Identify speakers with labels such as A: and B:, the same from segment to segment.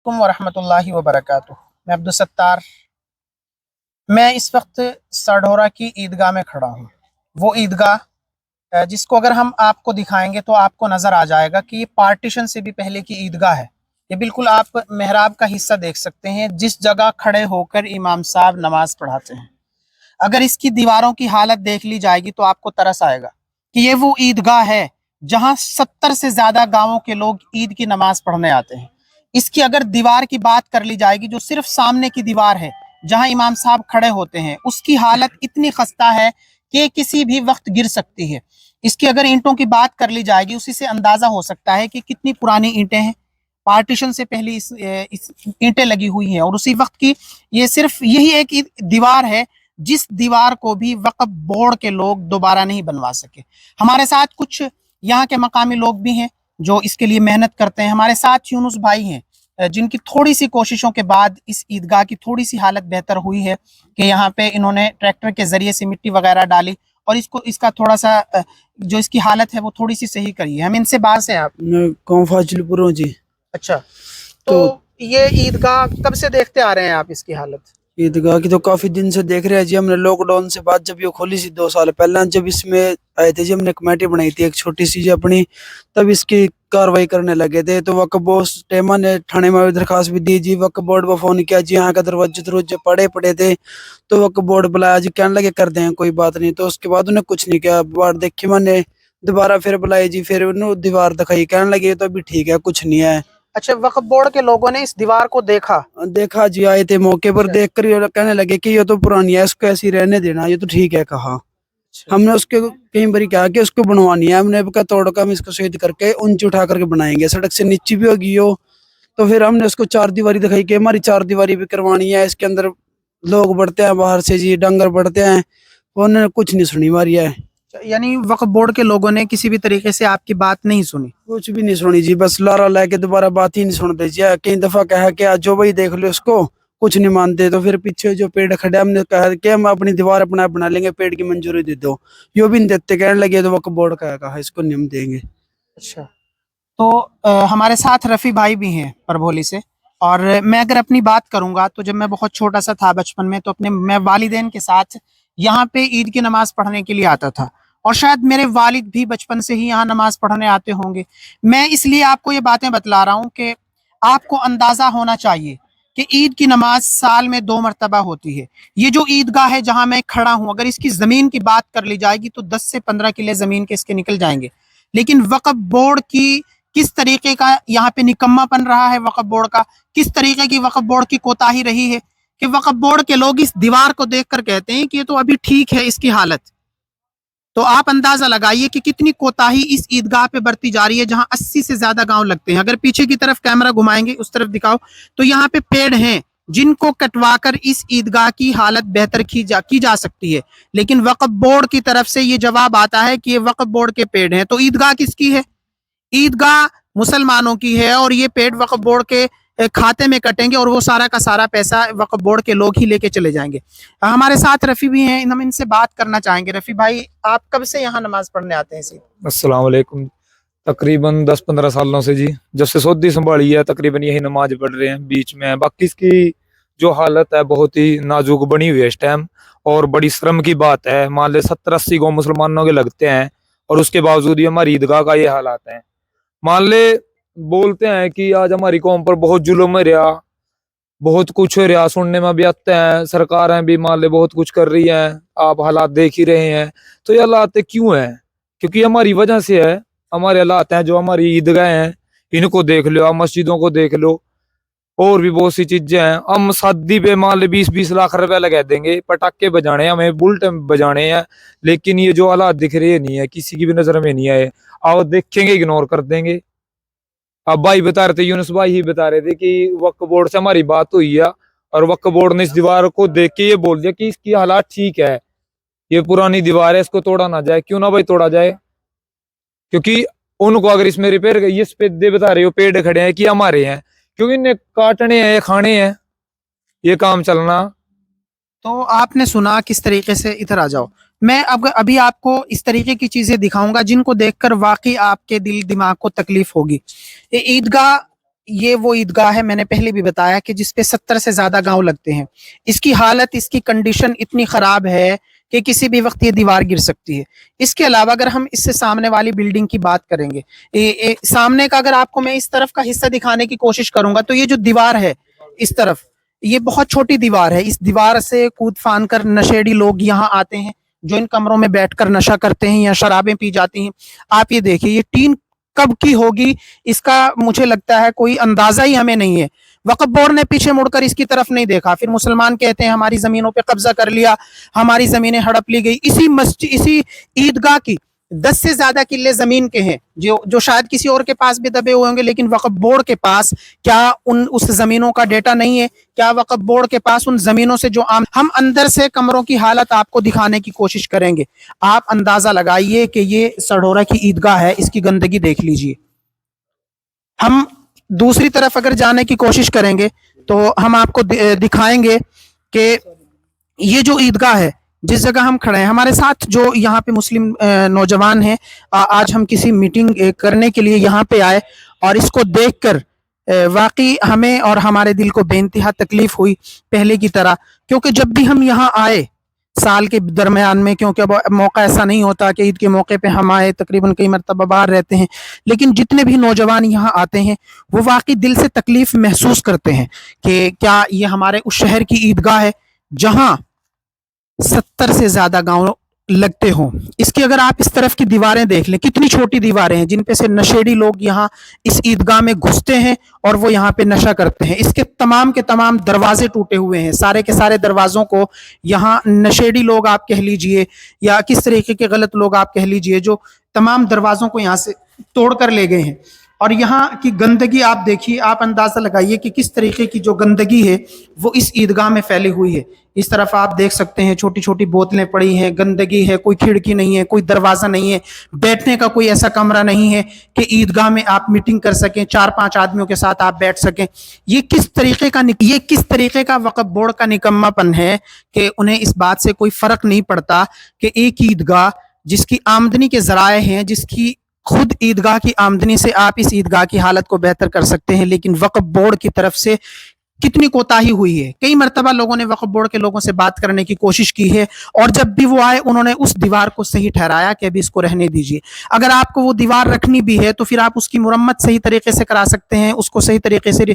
A: अलैकुम वरहमतुल्लाहि वबरकातुह। मैं अब्दुल सत्तार। मैं इस वक्त साढौरा की ईदगाह में खड़ा हूँ। वो ईदगाह जिसको अगर हम आपको दिखाएंगे तो आपको नज़र आ जाएगा कि ये पार्टीशन से भी पहले की ईदगाह है। ये बिल्कुल आप मेहराब का हिस्सा देख सकते हैं, जिस जगह खड़े होकर इमाम साहब नमाज पढ़ाते हैं। अगर इसकी दीवारों की हालत देख ली जाएगी तो आपको तरस आएगा कि ये वो ईदगाह है जहाँ 70 से ज़्यादा गाँवों के लोग ईद की नमाज पढ़ने आते हैं। इसकी अगर दीवार की बात कर ली जाएगी, जो सिर्फ सामने की दीवार है जहां इमाम साहब खड़े होते हैं, उसकी हालत इतनी खस्ता है कि किसी भी वक्त गिर सकती है। इसकी अगर ईंटों की बात कर ली जाएगी, उसी से अंदाजा हो सकता है कि कितनी पुरानी ईंटें हैं। पार्टीशन से पहले इस ईंटें लगी हुई हैं और उसी वक्त की ये सिर्फ यही एक दीवार है जिस दीवार को भी वक्फ बोर्ड के लोग दोबारा नहीं बनवा सके। हमारे साथ कुछ यहाँ के मकामी लोग भी हैं जो इसके लिए मेहनत करते हैं। हमारे साथ यूनुस भाई हैं जिनकी थोड़ी सी कोशिशों के बाद इस ईदगाह की थोड़ी सी हालत बेहतर हुई है कि यहाँ पे इन्होंने ट्रैक्टर के ज़रिए से मिट्टी वगैरह डाली और इसका थोड़ा सा जो इसकी हालत है वो थोड़ी सी सही करी है। हम इनसे बाहर से आप
B: कौन फाजिलपुर जी।
A: अच्छा, तो ये ईदगाह कब से देखते आ रहे हैं आप इसकी हालत?
B: ईदगाह की तो काफी दिन से देख रहे हैं जी। हमने लॉकडाउन से बाद जब ये खोली सी 2 साल पहले, जब इसमें आए थे जी, हमने कमेटी बनाई थी एक छोटी सी अपनी, तब इसकी कार्रवाई करने लगे थे। तो वक्फ बोर्ड टेमा ने थाने में दरखास्त भी दी जी, वक्फ बोर्ड पर फोन किया जी, यहाँ का दरवाजे पड़े थे। तो वक्फ बोर्ड बुलाया जी, कहने लगे कर दें कोई बात नहीं। तो उसके बाद उन्हें कुछ नहीं किया। बार देखी मैंने दोबारा फिर बुलाई जी, फिर उन्होंने दीवार दिखाई, कहने लगे तो अभी ठीक है, कुछ नहीं है।
A: अच्छा, वक्फ बोर्ड के लोगों ने इस दीवार को देखा
B: जी, आए थे मौके पर, देख कर ये कहने लगे कि ये तो पुरानी है, इसको ऐसी रहने देना, ये तो ठीक है कहा। हमने उसके कई बार कहा कि उसको बनवानी है, हमने कहा तोड़ कर हम इसको सहीद करके ऊंची उठा करके बनाएंगे, सड़क से नीचे भी होगी हो। तो फिर हमने उसको 4 दीवारी दिखाई कि हमारी 4 दीवारी भी करवानी है, इसके अंदर लोग बढ़ते हैं बाहर से जी, डंगर बढ़ते हैं। उन्होंने कुछ नहीं सुनी हमारी है।
A: यानी वक्फ बोर्ड के लोगों ने किसी भी तरीके से आपकी बात नहीं सुनी?
B: कुछ भी नहीं सुनी जी, बस लारा लेके दोबारा बात ही नहीं सुनते जी। कई दफा कहा कि आज जो भाई देख लो उसको, कुछ नहीं मानते। तो फिर पीछे जो पेड़ खड़े, हमने कहा कि हम अपनी दीवार अपना बना लेंगे, पेड़ की मंजूरी दे दो, यो भी नहीं देते। कहने लगे तो वक्फ बोर्ड का कहा इसको नहीं हम देंगे।
A: अच्छा, तो हमारे साथ रफ़ी भाई भी हैं परभोली से, और मैं अगर अपनी बात करूंगा तो जब मैं बहुत छोटा सा था बचपन में, तो मैं वालिदैन के साथ यहाँ पे ईद की नमाज पढ़ने के लिए आता था, और शायद मेरे वालिद भी बचपन से ही यहाँ नमाज पढ़ने आते होंगे। मैं इसलिए आपको ये बातें बतला रहा हूँ कि आपको अंदाज़ा होना चाहिए कि ईद की नमाज साल में 2 मरतबा होती है। ये जो ईदगाह है जहाँ मैं खड़ा हूँ, अगर इसकी ज़मीन की बात कर ली जाएगी तो 10 से 15 किले ज़मीन के इसके निकल जाएंगे। लेकिन वक्फ बोर्ड की किस तरीके का यहाँ पे निकम्मापन रहा है, वक्फ बोर्ड का किस तरीके की वक्फ बोर्ड की कोताही रही है कि वक्फ बोर्ड के लोग इस दीवार को देखकर कहते हैं कि ये तो अभी ठीक है इसकी हालत। तो आप अंदाजा लगाइए कि कितनी कोताही इस ईदगाह पे बरती जा रही है जहां 80 से ज्यादा गांव लगते हैं। अगर पीछे की तरफ कैमरा घुमाएंगे, उस तरफ दिखाओ, तो यहाँ पे पेड़ हैं जिनको कटवाकर इस ईदगाह की हालत बेहतर की जा सकती है। लेकिन वक्फ बोर्ड की तरफ से ये जवाब आता है कि ये वक्फ बोर्ड के पेड़ हैं। तो ईदगाह किसकी है? ईदगाह मुसलमानों की है, और ये पेड़ वक्फ बोर्ड के खाते में कटेंगे और वो सारा का सारा पैसा वक्फ बोर्ड के लोग ही लेके चले जाएंगे। हमारे साथ रफ़ी भी हैं, हम इनसे बात करना चाहेंगे। रफ़ी भाई, आप कब से यहाँ नमाज पढ़ने आते हैं?
C: अस्सलाम वालेकुम। तकरीबन 10-15 सालों से जी, जब से सऊदी संभाली है तकरीबन यही नमाज पढ़ रहे हैं बीच में। बाकी इसकी जो हालत है बहुत ही नाजुक बनी हुई है इस टाइम, और बड़ी शर्म की बात है। मान ले 70-80 गाँव मुसलमानों के लगते हैं और उसके बावजूद ही हमारी ईदगाह का ये हालात है। मान ले बोलते हैं कि आज हमारी कौम पर बहुत जुल्म रहा, बहुत कुछ हो रहा, सुनने में भी आते हैं। सरकारें भी मान ले बहुत कुछ कर रही हैं, आप हालात देख ही रहे हैं। तो ये हालात क्यों हैं? क्योंकि हमारी वजह से है। हमारे हालात हैं, जो हमारी ईदगाह हैं इनको देख लो, आप मस्जिदों को देख लो, और भी बहुत सी चीजें हैं। हम शादी पे मान ले 20-20 लाख रुपए लगा देंगे, पटाखे बजाने, हमें बुलेट बजाने हैं, लेकिन ये जो हालात दिख रहे नहीं है, किसी की भी नजर में नहीं आए। आओ देखेंगे, इग्नोर कर देंगे। अब भाई बता रहे थे, यूनुस भाई ही बता रहे थे कि वक्फ बोर्ड से हमारी बात हुई है और वक्फ बोर्ड ने इस दीवार को देख के ये बोल दिया कि इसकी हालात ठीक है, ये पुरानी दीवार है, इसको तोड़ा ना जाए। क्यों ना भाई तोड़ा जाए? क्योंकि उनको अगर इसमें रिपेयर, ये दे बता रहे हो पेड़ खड़े हैं कि हमारे हैं, क्योंकि इन्हें काटने हैं, खाने हैं, ये काम चलना।
A: तो आपने सुना किस तरीके से, इधर आ जाओ, मैं अब अभी आपको इस तरीके की चीजें दिखाऊंगा जिनको देखकर वाकई आपके दिल दिमाग को तकलीफ होगी। ये ईदगाह یہ وہ عیدگاہ ہے، میں نے پہلے بھی بتایا کہ جس پہ 70 سے زیادہ گاؤں لگتے ہیں. اس کی حالت، اس کی کنڈیشن اتنی خراب ہے کہ کسی بھی وقت یہ دیوار گر سکتی ہے. اس کے علاوہ اگر ہم اس سے سامنے والی بلڈنگ کی بات کریں گے، سامنے کا اگر آپ کو میں اس طرف کا حصہ دکھانے کی کوشش کروں گا تو یہ جو دیوار ہے اس طرف، یہ بہت چھوٹی دیوار ہے. اس دیوار سے کود پھان کر نشیڑی لوگ یہاں آتے ہیں جو ان کمروں میں بیٹھ کر نشہ کرتے ہیں یا شرابیں پی جاتی ہیں. آپ یہ دیکھیے یہ ٹین کب کی ہوگی اس کا مجھے لگتا ہے کوئی اندازہ ہی ہمیں نہیں ہے. وقف بورڈ نے پیچھے مڑ کر اس کی طرف نہیں دیکھا. پھر مسلمان کہتے ہیں ہماری زمینوں پہ قبضہ کر لیا، ہماری زمینیں ہڑپ لی گئی. اسی عیدگاہ کی 10 سے زیادہ قلعے زمین کے ہیں جو شاید کسی اور کے پاس بھی دبے ہوئے ہوں گے، لیکن وقف بورڈ کے پاس کیا اس زمینوں کا ڈیٹا نہیں ہے؟ کیا وقف بورڈ کے پاس ان زمینوں سے جو ہم اندر سے کمروں کی حالت آپ کو دکھانے کی کوشش کریں گے. آپ اندازہ لگائیے کہ یہ سڈورا کی عیدگاہ ہے، اس کی گندگی دیکھ لیجئے. ہم دوسری طرف اگر جانے کی کوشش کریں گے تو ہم آپ کو دکھائیں گے کہ یہ جو عیدگاہ ہے جس جگہ ہم کھڑے ہیں، ہمارے ساتھ جو یہاں پہ مسلم نوجوان ہیں، آج ہم کسی میٹنگ کرنے کے لیے یہاں پہ آئے اور اس کو دیکھ کر واقعی ہمیں اور ہمارے دل کو بے انتہا تکلیف ہوئی پہلے کی طرح. کیونکہ جب بھی ہم یہاں آئے سال کے درمیان میں، کیونکہ اب موقع ایسا نہیں ہوتا کہ عید کے موقع پہ ہم آئے، تقریباً کئی مرتبہ باہر رہتے ہیں، لیکن جتنے بھی نوجوان یہاں آتے ہیں وہ واقعی دل سے تکلیف محسوس کرتے ہیں کہ کیا یہ ہمارے اس شہر کی عیدگاہ ہے جہاں 70 سے زیادہ گاؤں لگتے ہوں. اس کی اگر آپ اس طرف کی دیواریں دیکھ لیں، کتنی چھوٹی دیواریں ہیں جن پہ سے نشیڑی لوگ یہاں اس عیدگاہ میں گھستے ہیں اور وہ یہاں پہ نشہ کرتے ہیں. اس کے تمام دروازے ٹوٹے ہوئے ہیں، سارے کے سارے دروازوں کو یہاں نشیڑی لوگ آپ کہہ لیجئے یا کس طریقے کے غلط لوگ آپ کہہ لیجئے جو تمام دروازوں کو یہاں سے توڑ کر لے گئے ہیں. اور یہاں کی گندگی آپ دیکھیے، آپ اندازہ لگائیے کہ کس طریقے کی جو گندگی ہے وہ اس عیدگاہ میں پھیلی ہوئی ہے. اس طرف آپ دیکھ سکتے ہیں چھوٹی چھوٹی بوتلیں پڑی ہیں، گندگی ہے، کوئی کھڑکی نہیں ہے، کوئی دروازہ نہیں ہے، بیٹھنے کا کوئی ایسا کمرہ نہیں ہے کہ عیدگاہ میں آپ میٹنگ کر سکیں، 4-5 آدمیوں کے ساتھ آپ بیٹھ سکیں. یہ کس طریقے کا وقف بورڈ کا نکما پن ہے کہ انہیں اس بات سے کوئی فرق نہیں پڑتا کہ ایک عیدگاہ جس کی آمدنی کے ذرائع ہیں، جس کی خود عیدگاہ کی آمدنی سے آپ اس عیدگاہ کی حالت کو بہتر کر سکتے ہیں، لیکن وقف بورڈ کی طرف سے کتنی کوتاہی ہوئی ہے. کئی مرتبہ لوگوں نے وقف بورڈ کے لوگوں سے بات کرنے کی کوشش کی ہے اور جب بھی وہ آئے انہوں نے اس دیوار کو صحیح ٹھہرایا کہ ابھی اس کو رہنے دیجیے. اگر آپ کو وہ دیوار رکھنی بھی ہے تو پھر آپ اس کی مرمت صحیح طریقے سے کرا سکتے ہیں، اس کو صحیح طریقے سے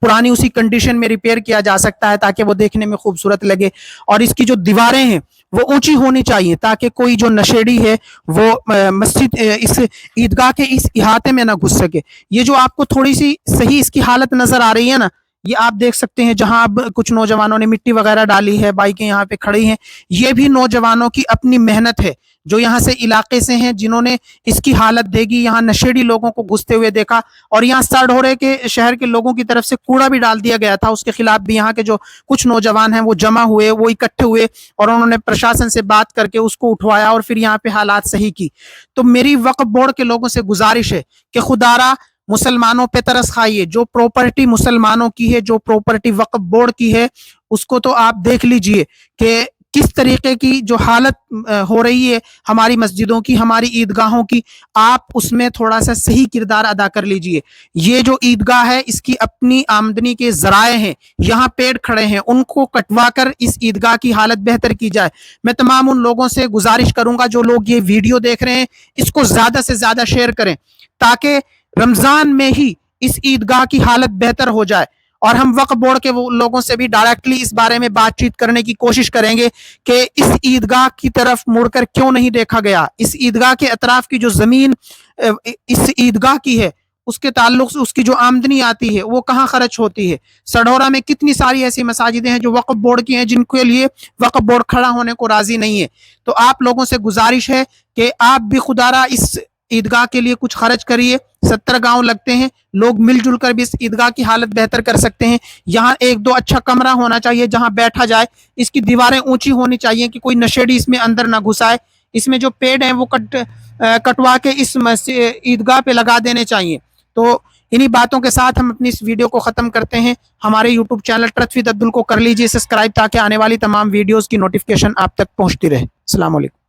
A: پرانی اسی کنڈیشن میں ریپیئر کیا جا سکتا ہے تاکہ وہ دیکھنے میں خوبصورت لگے. اور اس کی جو دیواریں ہیں وہ اونچی ہونی چاہیے تاکہ کوئی جو نشیڑی ہے وہ مسجد اس عیدگاہ کے اس احاطے میں نہ گھس سکے. یہ جو آپ کو تھوڑی سی صحیح اس کی حالت نظر آ رہی ہے نا، یہ آپ دیکھ سکتے ہیں جہاں اب کچھ نوجوانوں نے مٹی وغیرہ ڈالی ہے، بائکیں یہاں پہ کھڑی ہیں، یہ بھی نوجوانوں کی اپنی محنت ہے جو یہاں سے علاقے سے ہیں، جنہوں نے اس کی حالت دیکھی، یہاں نشیڑی لوگوں کو گھستے ہوئے دیکھا اور یہاں ساڑھورے کے شہر کے لوگوں کی طرف سے کوڑا بھی ڈال دیا گیا تھا. اس کے خلاف بھی یہاں کے جو کچھ نوجوان ہیں وہ جمع ہوئے، وہ اکٹھے ہوئے اور انہوں نے پرشاسن سے بات کر کے اس کو اٹھوایا اور پھر یہاں پہ حالات صحیح کی. تو میری وقف بورڈ کے لوگوں سے گزارش ہے کہ خدارا مسلمانوں پہ ترس کھائیے. جو پراپرٹی مسلمانوں کی ہے، جو پراپرٹی وقف بورڈ کی ہے، اس کو تو آپ دیکھ لیجئے کہ کس طریقے کی جو حالت ہو رہی ہے ہماری مسجدوں کی، ہماری عیدگاہوں کی. آپ اس میں تھوڑا سا صحیح کردار ادا کر لیجئے. یہ جو عیدگاہ ہے اس کی اپنی آمدنی کے ذرائع ہیں، یہاں پیڑ کھڑے ہیں، ان کو کٹوا کر اس عیدگاہ کی حالت بہتر کی جائے. میں تمام ان لوگوں سے گزارش کروں گا جو لوگ یہ ویڈیو دیکھ رہے ہیں اس کو زیادہ سے زیادہ شیئر کریں تاکہ رمضان میں ہی اس عیدگاہ کی حالت بہتر ہو جائے. اور ہم وقف بورڈ کے لوگوں سے بھی ڈائریکٹلی اس بارے میں بات چیت کرنے کی کوشش کریں گے کہ اس عیدگاہ کی طرف مڑ کر کیوں نہیں دیکھا گیا. اس عیدگاہ کے اطراف کی جو زمین اس عیدگاہ کی ہے اس کے تعلق سے اس کی جو آمدنی آتی ہے وہ کہاں خرچ ہوتی ہے. سڈورا میں کتنی ساری ایسی مساجدیں ہیں جو وقف بورڈ کی ہیں جن کے لیے وقف بورڈ کھڑا ہونے کو راضی نہیں ہے. تو آپ لوگوں سے گزارش ہے کہ آپ بھی خدارا اس عیدگاہ کے لیے کچھ خرچ کریے. 70 گاؤں لگتے ہیں، لوگ مل جل کر بھی اس عیدگاہ کی حالت بہتر کر سکتے ہیں. یہاں 1-2 اچھا کمرہ ہونا چاہیے جہاں بیٹھا جائے. اس کی دیواریں اونچی ہونی چاہیے کہ کوئی نشیڑی اس میں اندر نہ گھسائے. اس میں جو پیڑ ہیں وہ کٹوا کے اس عیدگاہ پہ لگا دینے چاہیے. تو انہی باتوں کے ساتھ ہم اپنی اس ویڈیو کو ختم کرتے ہیں. ہمارے YouTube channel truth with Abdul کو کر لیجیے سبسکرائب تاکہ آنے والی تمام ویڈیوز کی نوٹیفکیشن آپ تک پہنچتی رہے. السلام علیکم.